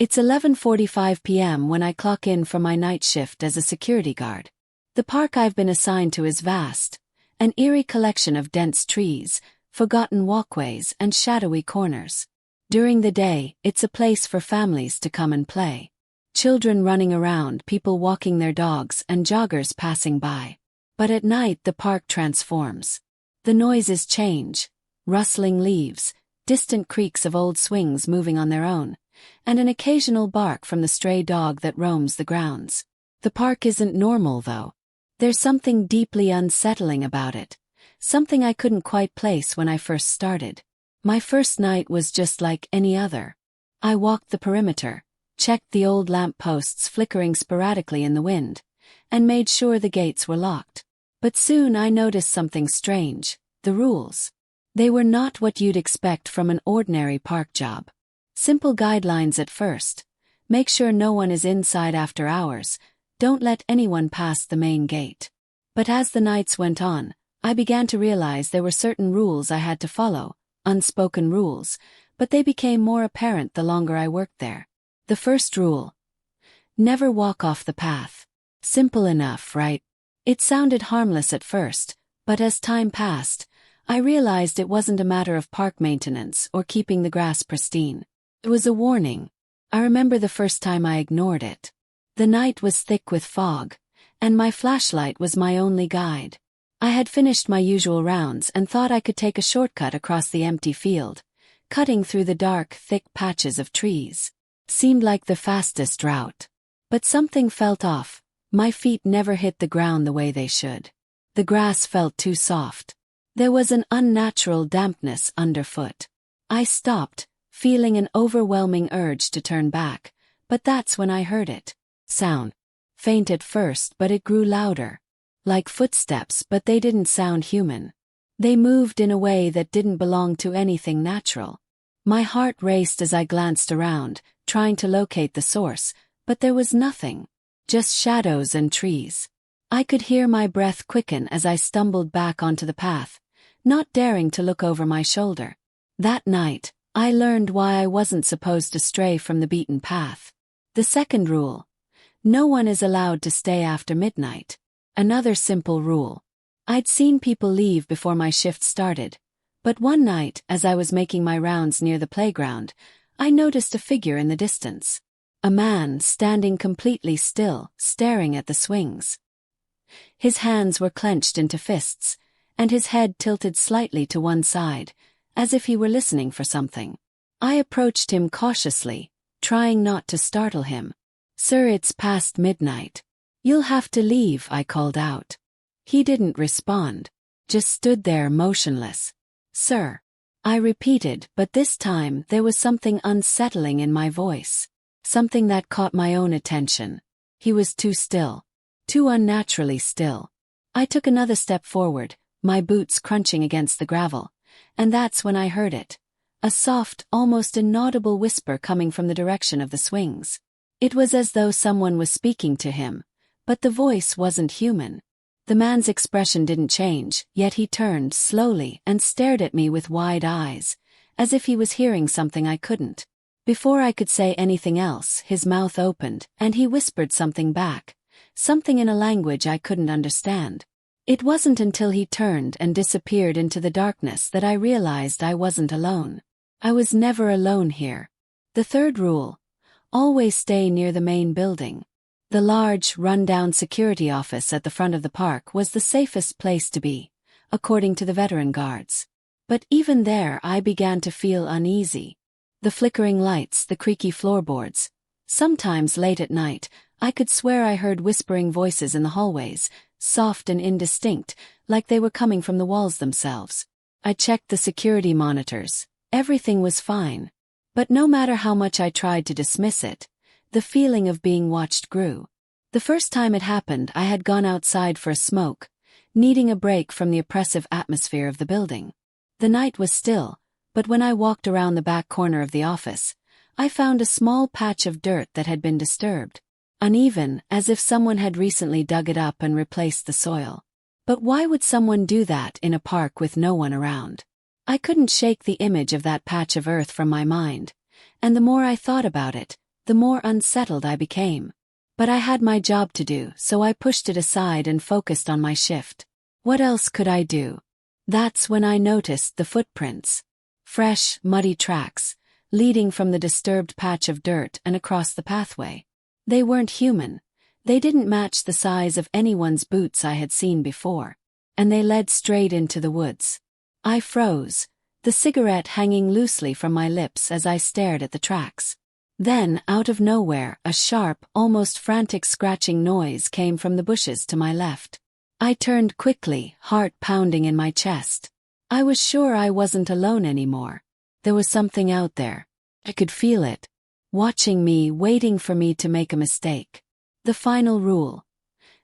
It's 11:45 p.m. when I clock in for my night shift as a security guard. The park I've been assigned to is vast, an eerie collection of dense trees, forgotten walkways, and shadowy corners. During the day, it's a place for families to come and play. Children running around, people walking their dogs, and joggers passing by. But at night the park transforms. The noises change: rustling leaves, distant creaks of old swings moving on their own, and an occasional bark from the stray dog that roams the grounds. The park isn't normal, though. There's something deeply unsettling about it, something I couldn't quite place when I first started. My first night was just like any other. I walked the perimeter, checked the old lamp posts flickering sporadically in the wind, and made sure the gates were locked. But soon I noticed something strange: the rules. They were not what you'd expect from an ordinary park job. Simple guidelines at first: make sure no one is inside after hours, don't let anyone pass the main gate. But as the nights went on, I began to realize there were certain rules I had to follow, unspoken rules, but they became more apparent the longer I worked there. The first rule: never walk off the path. Simple enough, right? It sounded harmless at first, but as time passed, I realized it wasn't a matter of park maintenance or keeping the grass pristine. It was a warning. I remember the first time I ignored it. The night was thick with fog, and my flashlight was my only guide. I had finished my usual rounds and thought I could take a shortcut across the empty field, cutting through the dark, thick patches of trees. Seemed like the fastest route. But something felt off. My feet never hit the ground the way they should. The grass felt too soft. There was an unnatural dampness underfoot. I stopped, feeling an overwhelming urge to turn back, but that's when I heard it. Sound. Faint at first, but it grew louder. Like footsteps, but they didn't sound human. They moved in a way that didn't belong to anything natural. My heart raced as I glanced around, trying to locate the source, but there was nothing. Just shadows and trees. I could hear my breath quicken as I stumbled back onto the path, not daring to look over my shoulder. That night, I learned why I wasn't supposed to stray from the beaten path. The second rule: no one is allowed to stay after midnight. Another simple rule. I'd seen people leave before my shift started, but one night, as I was making my rounds near the playground, I noticed a figure in the distance. A man standing completely still, staring at the swings. His hands were clenched into fists, and his head tilted slightly to one side, as if he were listening for something. I approached him cautiously, trying not to startle him. "Sir, it's past midnight. You'll have to leave," I called out. He didn't respond, just stood there motionless. "Sir," I repeated, but this time there was something unsettling in my voice. Something that caught my own attention. He was too still. Too unnaturally still. I took another step forward, my boots crunching against the gravel, and that's when I heard it. A soft, almost inaudible whisper coming from the direction of the swings. It was as though someone was speaking to him, but the voice wasn't human. The man's expression didn't change, yet he turned slowly and stared at me with wide eyes, as if he was hearing something I couldn't. Before I could say anything else, his mouth opened, and he whispered something back, something in a language I couldn't understand. It wasn't until he turned and disappeared into the darkness that I realized I wasn't alone. I was never alone here. The third rule: always stay near the main building. The large, run-down security office at the front of the park was the safest place to be, according to the veteran guards. But even there I began to feel uneasy. The flickering lights, the creaky floorboards. Sometimes late at night, I could swear I heard whispering voices in the hallways, soft and indistinct, like they were coming from the walls themselves. I checked the security monitors. Everything was fine. But no matter how much I tried to dismiss it, the feeling of being watched grew. The first time it happened, I had gone outside for a smoke, needing a break from the oppressive atmosphere of the building. The night was still, but when I walked around the back corner of the office, I found a small patch of dirt that had been disturbed. Uneven, as if someone had recently dug it up and replaced the soil. But why would someone do that in a park with no one around? I couldn't shake the image of that patch of earth from my mind, and the more I thought about it, the more unsettled I became. But I had my job to do, so I pushed it aside and focused on my shift. What else could I do? That's when I noticed the footprints. Fresh, muddy tracks, leading from the disturbed patch of dirt and across the pathway. They weren't human. They didn't match the size of anyone's boots I had seen before. And they led straight into the woods. I froze, the cigarette hanging loosely from my lips as I stared at the tracks. Then, out of nowhere, a sharp, almost frantic scratching noise came from the bushes to my left. I turned quickly, heart pounding in my chest. I was sure I wasn't alone anymore. There was something out there. I could feel it. Watching me, waiting for me to make a mistake. The final rule.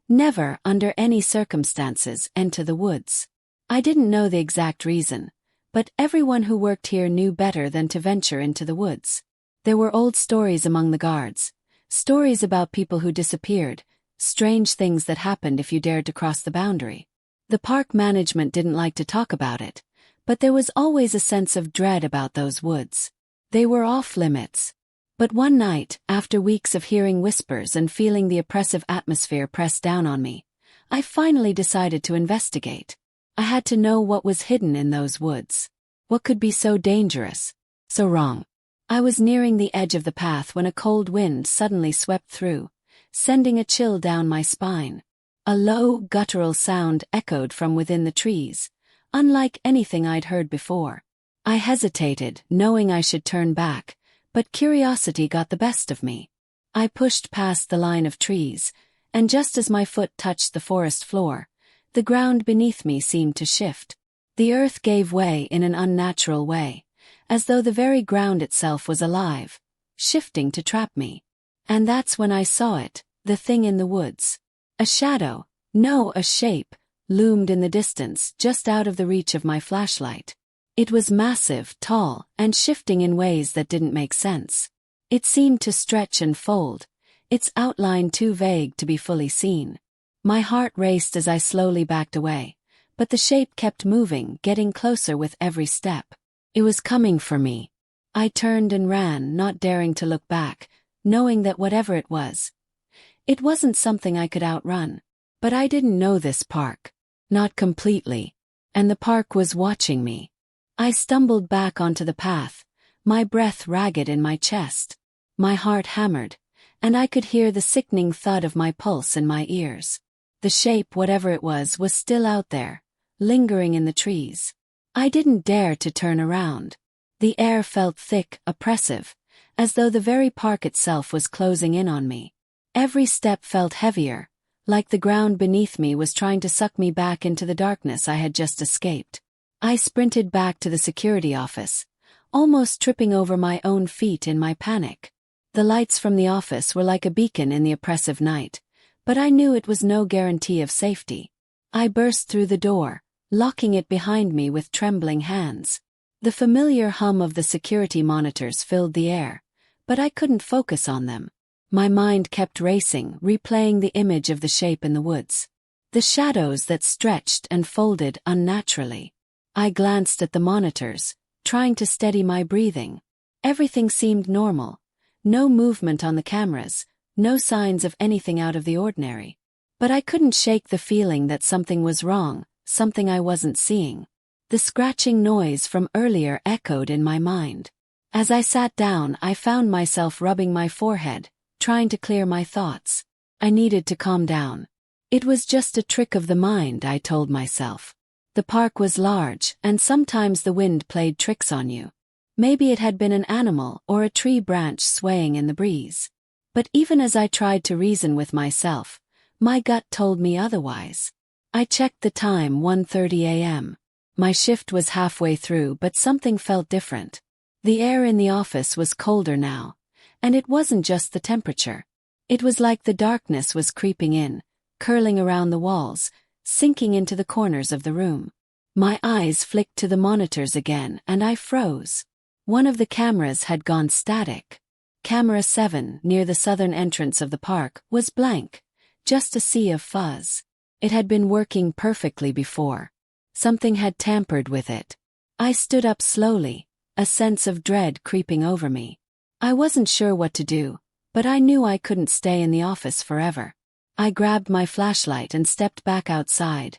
Never, under any circumstances, enter the woods. I didn't know the exact reason, but everyone who worked here knew better than to venture into the woods. There were old stories among the guards. Stories about people who disappeared, strange things that happened if you dared to cross the boundary. The park management didn't like to talk about it, but there was always a sense of dread about those woods. They were off limits. But one night, after weeks of hearing whispers and feeling the oppressive atmosphere press down on me, I finally decided to investigate. I had to know what was hidden in those woods. What could be so dangerous, so wrong? I was nearing the edge of the path when a cold wind suddenly swept through, sending a chill down my spine. A low, guttural sound echoed from within the trees, unlike anything I'd heard before. I hesitated, knowing I should turn back, but curiosity got the best of me. I pushed past the line of trees, and just as my foot touched the forest floor, the ground beneath me seemed to shift. The earth gave way in an unnatural way, as though the very ground itself was alive, shifting to trap me. And that's when I saw it, the thing in the woods. A shadow, no, a shape, loomed in the distance just out of the reach of my flashlight. It was massive, tall, and shifting in ways that didn't make sense. It seemed to stretch and fold, its outline too vague to be fully seen. My heart raced as I slowly backed away, but the shape kept moving, getting closer with every step. It was coming for me. I turned and ran, not daring to look back, knowing that whatever it wasn't something I could outrun. But I didn't know this park. Not completely. And the park was watching me. I stumbled back onto the path, my breath ragged in my chest. My heart hammered, and I could hear the sickening thud of my pulse in my ears. The shape, whatever it was still out there, lingering in the trees. I didn't dare to turn around. The air felt thick, oppressive, as though the very park itself was closing in on me. Every step felt heavier, like the ground beneath me was trying to suck me back into the darkness I had just escaped. I sprinted back to the security office, almost tripping over my own feet in my panic. The lights from the office were like a beacon in the oppressive night, but I knew it was no guarantee of safety. I burst through the door, locking it behind me with trembling hands. The familiar hum of the security monitors filled the air, but I couldn't focus on them. My mind kept racing, replaying the image of the shape in the woods. The shadows that stretched and folded unnaturally. I glanced at the monitors, trying to steady my breathing. Everything seemed normal. No movement on the cameras, no signs of anything out of the ordinary. But I couldn't shake the feeling that something was wrong, something I wasn't seeing. The scratching noise from earlier echoed in my mind. As I sat down, I found myself rubbing my forehead, trying to clear my thoughts. I needed to calm down. It was just a trick of the mind, I told myself. The park was large, and sometimes the wind played tricks on you. Maybe it had been an animal or a tree branch swaying in the breeze. But even as I tried to reason with myself, my gut told me otherwise. I checked the time, 1:30 a.m. My shift was halfway through, but something felt different. The air in the office was colder now, and it wasn't just the temperature. It was like the darkness was creeping in, curling around the walls, sinking into the corners of the room. My eyes flicked to the monitors again, and I froze. One of the cameras had gone static. Camera 7, near the southern entrance of the park, was blank, just a sea of fuzz. It had been working perfectly before. Something had tampered with it. I stood up slowly, a sense of dread creeping over me. I wasn't sure what to do, But I knew I couldn't stay in the office forever. I grabbed my flashlight and stepped back outside,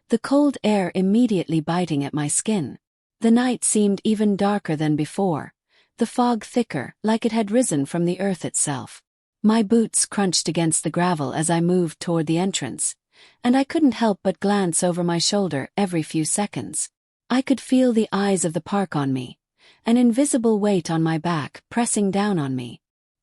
the cold air immediately biting at my skin. The night seemed even darker than before, the fog thicker, like it had risen from the earth itself. My boots crunched against the gravel as I moved toward the entrance, and I couldn't help but glance over my shoulder every few seconds. I could feel the eyes of the park on me, an invisible weight on my back pressing down on me.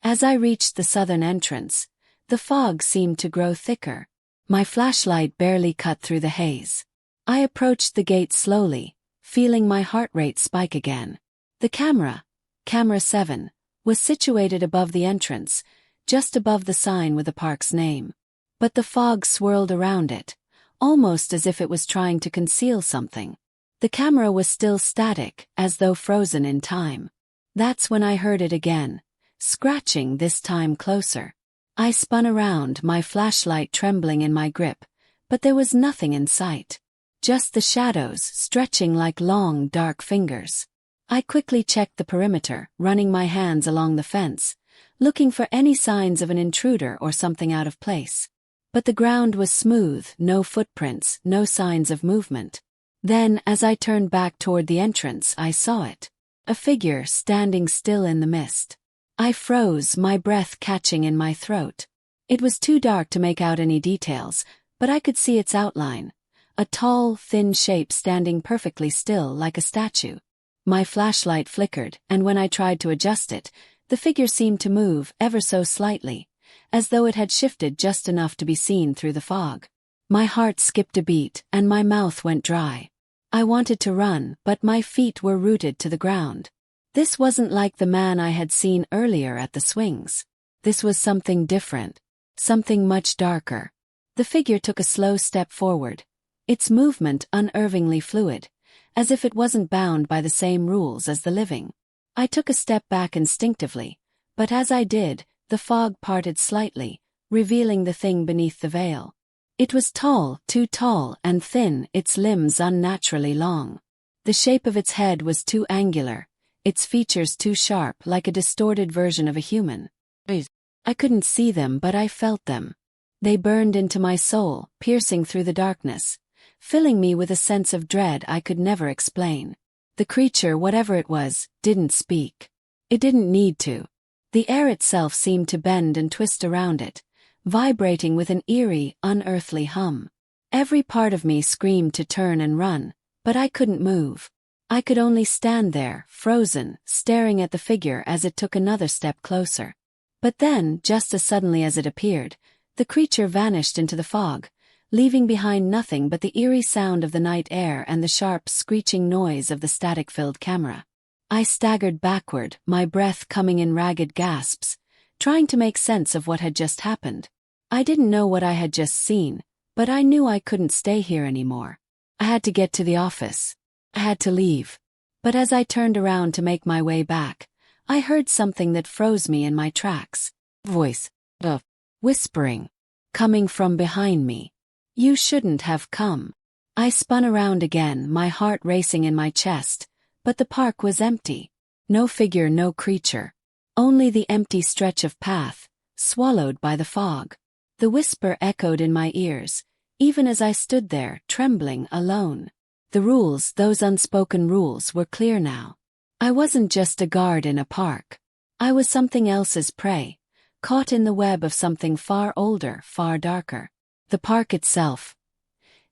As I reached the southern entrance, the fog seemed to grow thicker. My flashlight barely cut through the haze. I approached the gate slowly, feeling my heart rate spike again. The camera 7, was situated above the entrance, just above the sign with the park's name. But the fog swirled around it, almost as if it was trying to conceal something. The camera was still static, as though frozen in time. That's when I heard it again, scratching this time closer. I spun around, my flashlight trembling in my grip, but there was nothing in sight. Just the shadows stretching like long, dark fingers. I quickly checked the perimeter, running my hands along the fence, looking for any signs of an intruder or something out of place. But the ground was smooth, no footprints, no signs of movement. Then, as I turned back toward the entrance, I saw it. A figure standing still in the mist. I froze, my breath catching in my throat. It was too dark to make out any details, but I could see its outline. A tall, thin shape standing perfectly still like a statue. My flashlight flickered, and when I tried to adjust it, the figure seemed to move ever so slightly, as though it had shifted just enough to be seen through the fog. My heart skipped a beat, and my mouth went dry. I wanted to run, but my feet were rooted to the ground. This wasn't like the man I had seen earlier at the swings. This was something different, something much darker. The figure took a slow step forward, its movement unnervingly fluid, as if it wasn't bound by the same rules as the living. I took a step back instinctively, but as I did, the fog parted slightly, revealing the thing beneath the veil. It was tall, too tall and thin, its limbs unnaturally long. The shape of its head was too angular, its features too sharp, like a distorted version of a human. I couldn't see them, but I felt them. They burned into my soul, piercing through the darkness, filling me with a sense of dread I could never explain. The creature, whatever it was, didn't speak. It didn't need to. The air itself seemed to bend and twist around it, vibrating with an eerie, unearthly hum. Every part of me screamed to turn and run, but I couldn't move. I could only stand there, frozen, staring at the figure as it took another step closer. But then, just as suddenly as it appeared, the creature vanished into the fog, leaving behind nothing but the eerie sound of the night air and the sharp, screeching noise of the static-filled camera. I staggered backward, my breath coming in ragged gasps, trying to make sense of what had just happened. I didn't know what I had just seen, but I knew I couldn't stay here anymore. I had to get to the office. I had to leave. But as I turned around to make my way back, I heard something that froze me in my tracks. Voice. Whispering. Coming from behind me. You shouldn't have come. I spun around again, my heart racing in my chest, but the park was empty. No figure, no creature. Only the empty stretch of path, swallowed by the fog. The whisper echoed in my ears, even as I stood there, trembling, alone. The rules, those unspoken rules, were clear now. I wasn't just a guard in a park. I was something else's prey, caught in the web of something far older, far darker. The park itself.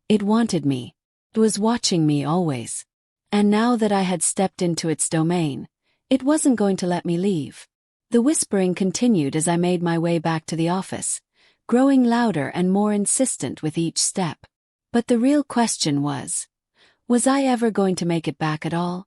It wanted me. It was watching me always. And now that I had stepped into its domain, it wasn't going to let me leave. The whispering continued as I made my way back to the office, growing louder and more insistent with each step. But the real question was I ever going to make it back at all?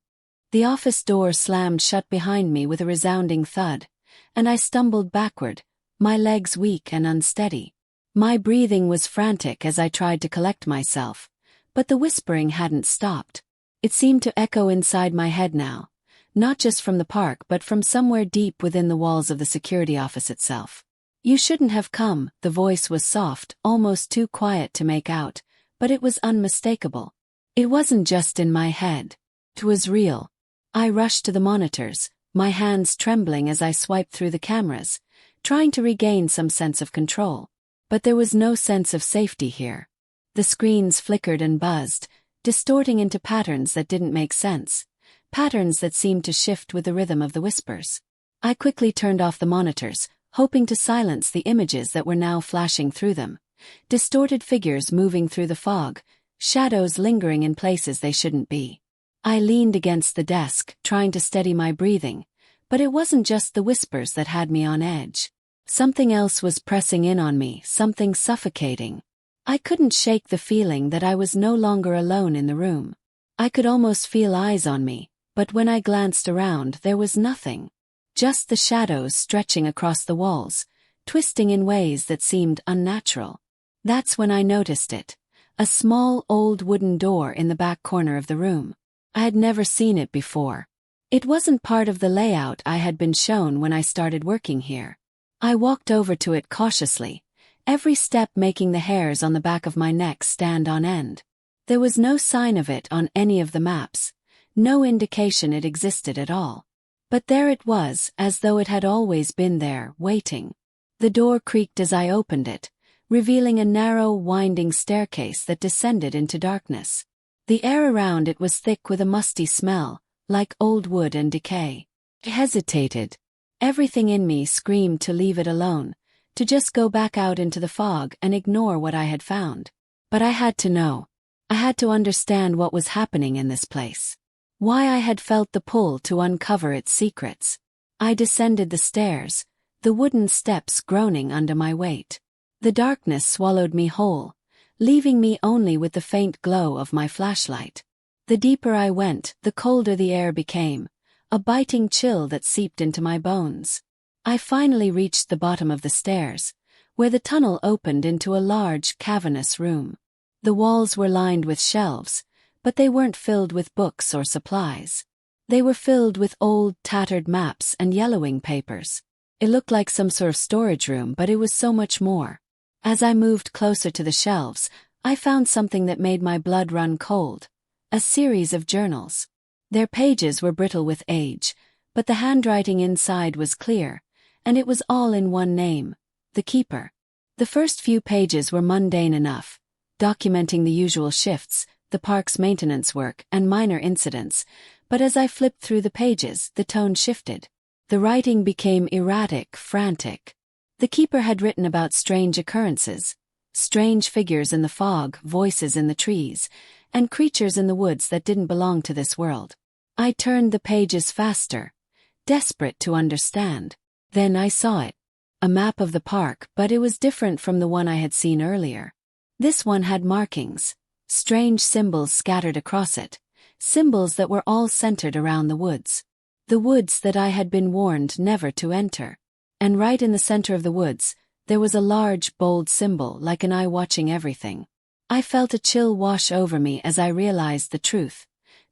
The office door slammed shut behind me with a resounding thud, and I stumbled backward, my legs weak and unsteady. My breathing was frantic as I tried to collect myself, but the whispering hadn't stopped. It seemed to echo inside my head now, not just from the park but from somewhere deep within the walls of the security office itself. You shouldn't have come. The voice was soft, almost too quiet to make out, but it was unmistakable. It wasn't just in my head. It was real. I rushed to the monitors, my hands trembling as I swiped through the cameras, trying to regain some sense of control. But there was no sense of safety here. The screens flickered and buzzed, distorting into patterns that didn't make sense, patterns that seemed to shift with the rhythm of the whispers. I quickly turned off the monitors, hoping to silence the images that were now flashing through them. Distorted figures moving through the fog, shadows lingering in places they shouldn't be. I leaned against the desk, trying to steady my breathing, but it wasn't just the whispers that had me on edge. Something else was pressing in on me, something suffocating. I couldn't shake the feeling that I was no longer alone in the room. I could almost feel eyes on me, but when I glanced around there was nothing. Just the shadows stretching across the walls, twisting in ways that seemed unnatural. That's when I noticed it. A small old wooden door in the back corner of the room. I had never seen it before. It wasn't part of the layout I had been shown when I started working here. I walked over to it cautiously, every step making the hairs on the back of my neck stand on end. There was no sign of it on any of the maps, no indication it existed at all. But there it was, as though it had always been there, waiting. The door creaked as I opened it, revealing a narrow, winding staircase that descended into darkness. The air around it was thick with a musty smell, like old wood and decay. I hesitated. Everything in me screamed to leave it alone, to just go back out into the fog and ignore what I had found. But I had to know. I had to understand what was happening in this place. Why I had felt the pull to uncover its secrets. I descended the stairs, the wooden steps groaning under my weight. The darkness swallowed me whole, leaving me only with the faint glow of my flashlight. The deeper I went, the colder the air became, a biting chill that seeped into my bones. I finally reached the bottom of the stairs, where the tunnel opened into a large, cavernous room. The walls were lined with shelves, but they weren't filled with books or supplies. They were filled with old, tattered maps and yellowing papers. It looked like some sort of storage room, but it was so much more. As I moved closer to the shelves, I found something that made my blood run cold. A series of journals. Their pages were brittle with age, but the handwriting inside was clear, and it was all in one name, the Keeper. The first few pages were mundane enough, documenting the usual shifts, the park's maintenance work, and minor incidents, but as I flipped through the pages, the tone shifted. The writing became erratic, frantic. The Keeper had written about strange occurrences, strange figures in the fog, voices in the trees, and creatures in the woods that didn't belong to this world. I turned the pages faster, desperate to understand. Then I saw it. A map of the park, but it was different from the one I had seen earlier. This one had markings, strange symbols scattered across it, symbols that were all centered around the woods. The woods that I had been warned never to enter. And right in the center of the woods, there was a large, bold symbol like an eye watching everything. I felt a chill wash over me as I realized the truth.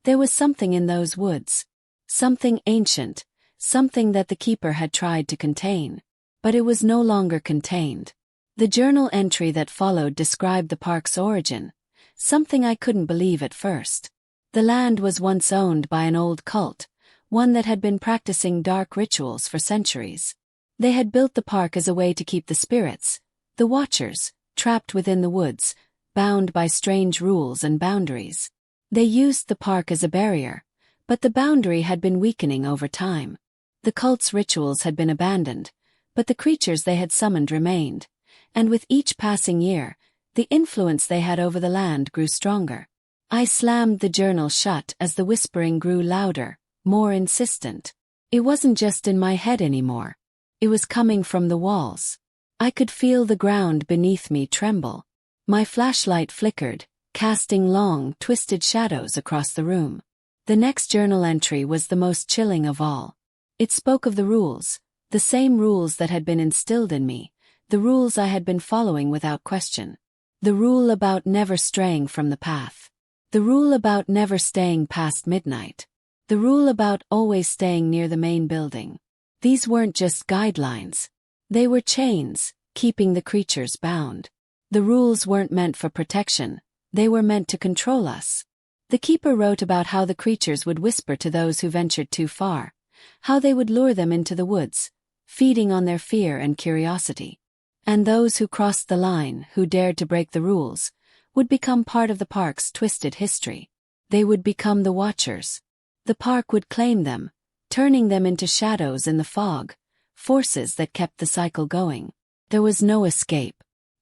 There was something in those woods. Something ancient, something that the Keeper had tried to contain. But it was no longer contained. The journal entry that followed described the park's origin, something I couldn't believe at first. The land was once owned by an old cult, one that had been practicing dark rituals for centuries. They had built the park as a way to keep the spirits, the Watchers, trapped within the woods, bound by strange rules and boundaries. They used the park as a barrier, but the boundary had been weakening over time. The cult's rituals had been abandoned, but the creatures they had summoned remained, and with each passing year, the influence they had over the land grew stronger. I slammed the journal shut as the whispering grew louder, more insistent. It wasn't just in my head anymore. It was coming from the walls. I could feel the ground beneath me tremble. My flashlight flickered, casting long, twisted shadows across the room. The next journal entry was the most chilling of all. It spoke of the rules, the same rules that had been instilled in me, the rules I had been following without question. The rule about never straying from the path. The rule about never staying past midnight. The rule about always staying near the main building. These weren't just guidelines. They were chains, keeping the creatures bound. The rules weren't meant for protection, they were meant to control us. The Keeper wrote about how the creatures would whisper to those who ventured too far, how they would lure them into the woods, feeding on their fear and curiosity. And those who crossed the line, who dared to break the rules, would become part of the park's twisted history. They would become the watchers. The park would claim them, turning them into shadows in the fog, forces that kept the cycle going. There was no escape.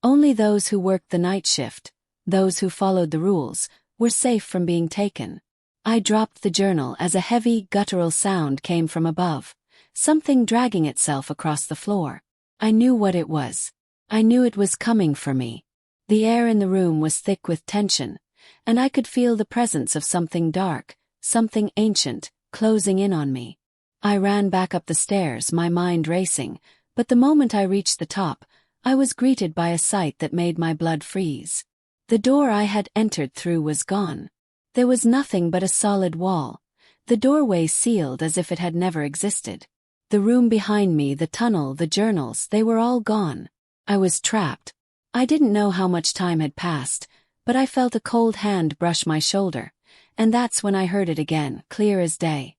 Only those who worked the night shift, those who followed the rules, were safe from being taken. I dropped the journal as a heavy, guttural sound came from above, something dragging itself across the floor. I knew what it was. I knew it was coming for me. The air in the room was thick with tension, and I could feel the presence of something dark, something ancient, closing in on me. I ran back up the stairs, my mind racing, but the moment I reached the top, I was greeted by a sight that made my blood freeze. The door I had entered through was gone. There was nothing but a solid wall, the doorway sealed as if it had never existed. The room behind me, the tunnel, the journals, they were all gone. I was trapped. I didn't know how much time had passed, but I felt a cold hand brush my shoulder, and that's when I heard it again, clear as day.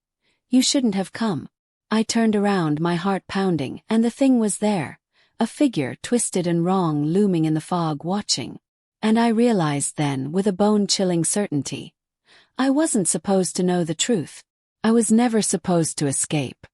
You shouldn't have come. I turned around, my heart pounding, and the thing was there, a figure twisted and wrong looming in the fog watching. And I realized then, with a bone-chilling certainty, I wasn't supposed to know the truth. I was never supposed to escape.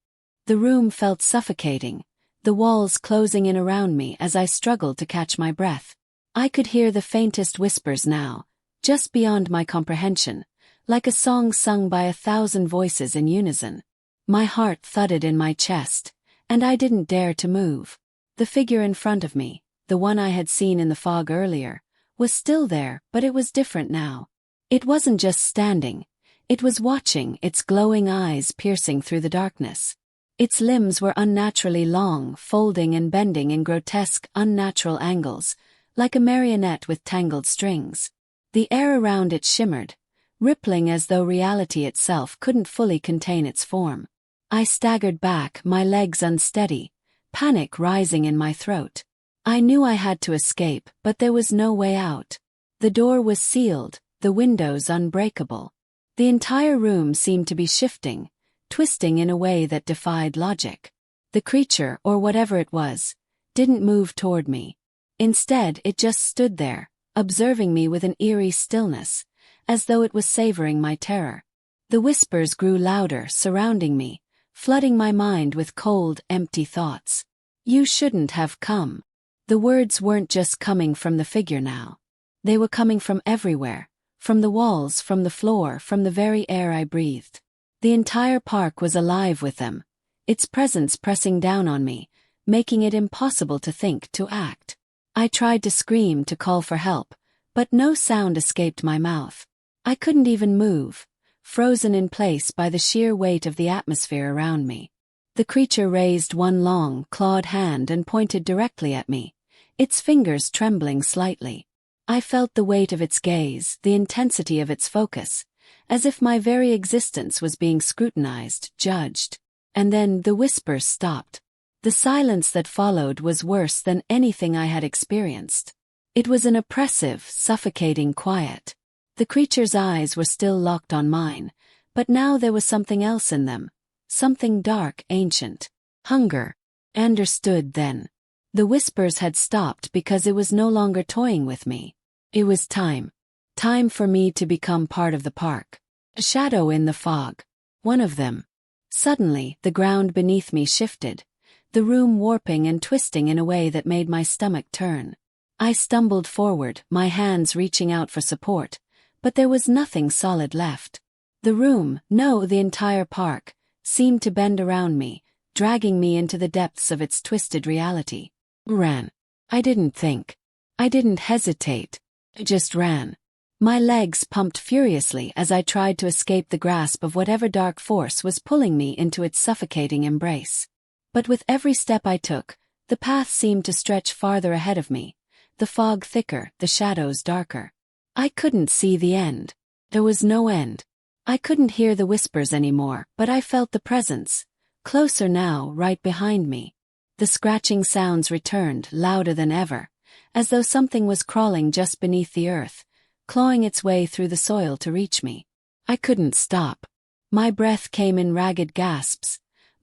The room felt suffocating, the walls closing in around me as I struggled to catch my breath. I could hear the faintest whispers now, just beyond my comprehension, like a song sung by 1,000 voices in unison. My heart thudded in my chest, and I didn't dare to move. The figure in front of me, the one I had seen in the fog earlier, was still there, but it was different now. It wasn't just standing, it was watching, its glowing eyes piercing through the darkness. Its limbs were unnaturally long, folding and bending in grotesque, unnatural angles, like a marionette with tangled strings. The air around it shimmered, rippling as though reality itself couldn't fully contain its form. I staggered back, my legs unsteady, panic rising in my throat. I knew I had to escape, but there was no way out. The door was sealed, the windows unbreakable. The entire room seemed to be shifting, twisting in a way that defied logic. The creature, or whatever it was, didn't move toward me. Instead, it just stood there, observing me with an eerie stillness, as though it was savoring my terror. The whispers grew louder, surrounding me, flooding my mind with cold, empty thoughts. You shouldn't have come. The words weren't just coming from the figure now. They were coming from everywhere, from the walls, from the floor, from the very air I breathed. The entire park was alive with them, its presence pressing down on me, making it impossible to think, to act. I tried to scream, to call for help, but no sound escaped my mouth. I couldn't even move, frozen in place by the sheer weight of the atmosphere around me. The creature raised one long, clawed hand and pointed directly at me, its fingers trembling slightly. I felt the weight of its gaze, the intensity of its focus, as if my very existence was being scrutinized, judged. And then the whispers stopped. The silence that followed was worse than anything I had experienced. It was an oppressive, suffocating quiet. The creature's eyes were still locked on mine, but now there was something else in them, something dark, ancient. Hunger. I understood then. The whispers had stopped because it was no longer toying with me. It was time. Time for me to become part of the park. A shadow in the fog. One of them. Suddenly, the ground beneath me shifted, the room warping and twisting in a way that made my stomach turn. I stumbled forward, my hands reaching out for support, but there was nothing solid left. The room, no, the entire park, seemed to bend around me, dragging me into the depths of its twisted reality. Ran. I didn't think. I didn't hesitate. I just ran. My legs pumped furiously as I tried to escape the grasp of whatever dark force was pulling me into its suffocating embrace. But with every step I took, the path seemed to stretch farther ahead of me, the fog thicker, the shadows darker. I couldn't see the end. There was no end. I couldn't hear the whispers anymore, but I felt the presence, closer now, right behind me. The scratching sounds returned, louder than ever, as though something was crawling just beneath the earth, clawing its way through the soil to reach me. I couldn't stop. My breath came in ragged gasps,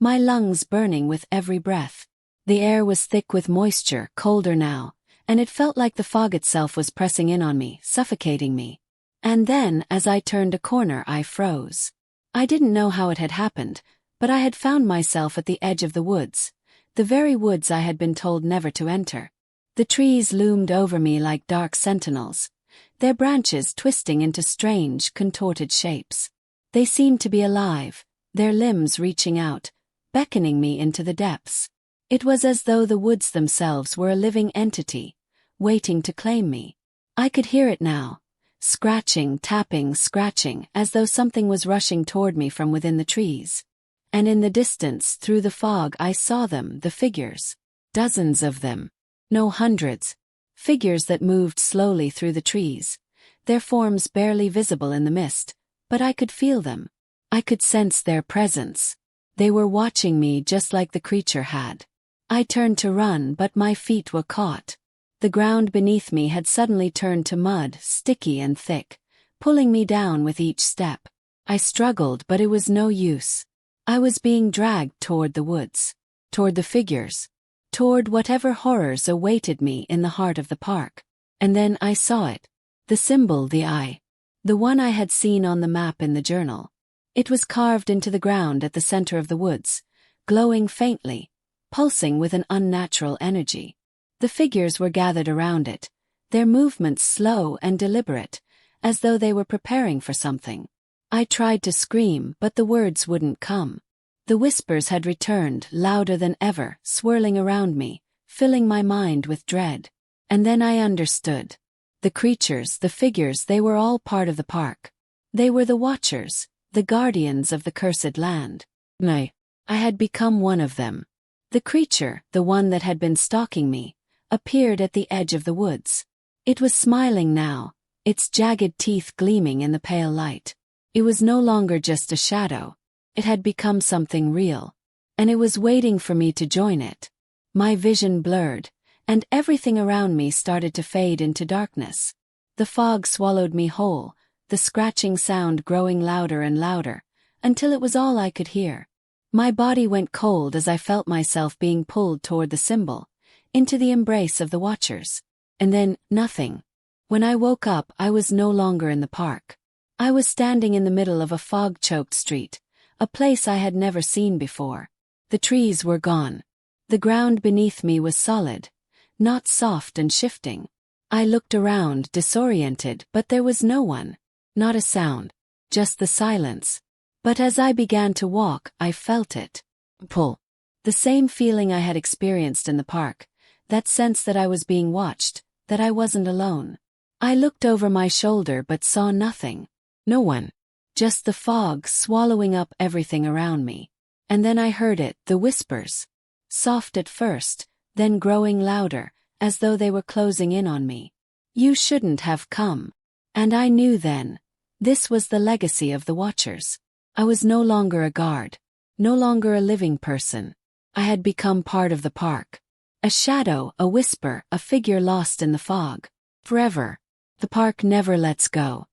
my lungs burning with every breath. The air was thick with moisture, colder now, and it felt like the fog itself was pressing in on me, suffocating me. And then, as I turned a corner, I froze. I didn't know how it had happened, but I had found myself at the edge of the woods, the very woods I had been told never to enter. The trees loomed over me like dark sentinels, their branches twisting into strange, contorted shapes. They seemed to be alive, their limbs reaching out, beckoning me into the depths. It was as though the woods themselves were a living entity, waiting to claim me. I could hear it now. Scratching, tapping, scratching, as though something was rushing toward me from within the trees. And in the distance, through the fog, I saw them, the figures. Dozens of them. No, hundreds. Figures that moved slowly through the trees, their forms barely visible in the mist, but I could feel them. I could sense their presence. They were watching me just like the creature had. I turned to run, but my feet were caught. The ground beneath me had suddenly turned to mud, sticky and thick, pulling me down with each step. I struggled, but it was no use. I was being dragged toward the woods, toward the figures, toward whatever horrors awaited me in the heart of the park. And then I saw it. The symbol, the eye. The one I had seen on the map in the journal. It was carved into the ground at the center of the woods, glowing faintly, pulsing with an unnatural energy. The figures were gathered around it, their movements slow and deliberate, as though they were preparing for something. I tried to scream, but the words wouldn't come. The whispers had returned, louder than ever, swirling around me, filling my mind with dread. And then I understood. The creatures, the figures, they were all part of the park. They were the watchers, the guardians of the cursed land. I had become one of them. The creature, the one that had been stalking me, appeared at the edge of the woods. It was smiling now, its jagged teeth gleaming in the pale light. It was no longer just a shadow. It had become something real. And it was waiting for me to join it. My vision blurred, and everything around me started to fade into darkness. The fog swallowed me whole, the scratching sound growing louder and louder, until it was all I could hear. My body went cold as I felt myself being pulled toward the symbol, into the embrace of the watchers. And then, nothing. When I woke up, I was no longer in the park. I was standing in the middle of a fog-choked street, a place I had never seen before. The trees were gone. The ground beneath me was solid, not soft and shifting. I looked around, disoriented, but there was no one. Not a sound. Just the silence. But as I began to walk, I felt it. Pull. The same feeling I had experienced in the park. That sense that I was being watched, that I wasn't alone. I looked over my shoulder but saw nothing. No one. Just the fog swallowing up everything around me. And then I heard it, the whispers. Soft at first, then growing louder, as though they were closing in on me. You shouldn't have come. And I knew then. This was the legacy of the watchers. I was no longer a guard. No longer a living person. I had become part of the park. A shadow, a whisper, a figure lost in the fog. Forever. The park never lets go.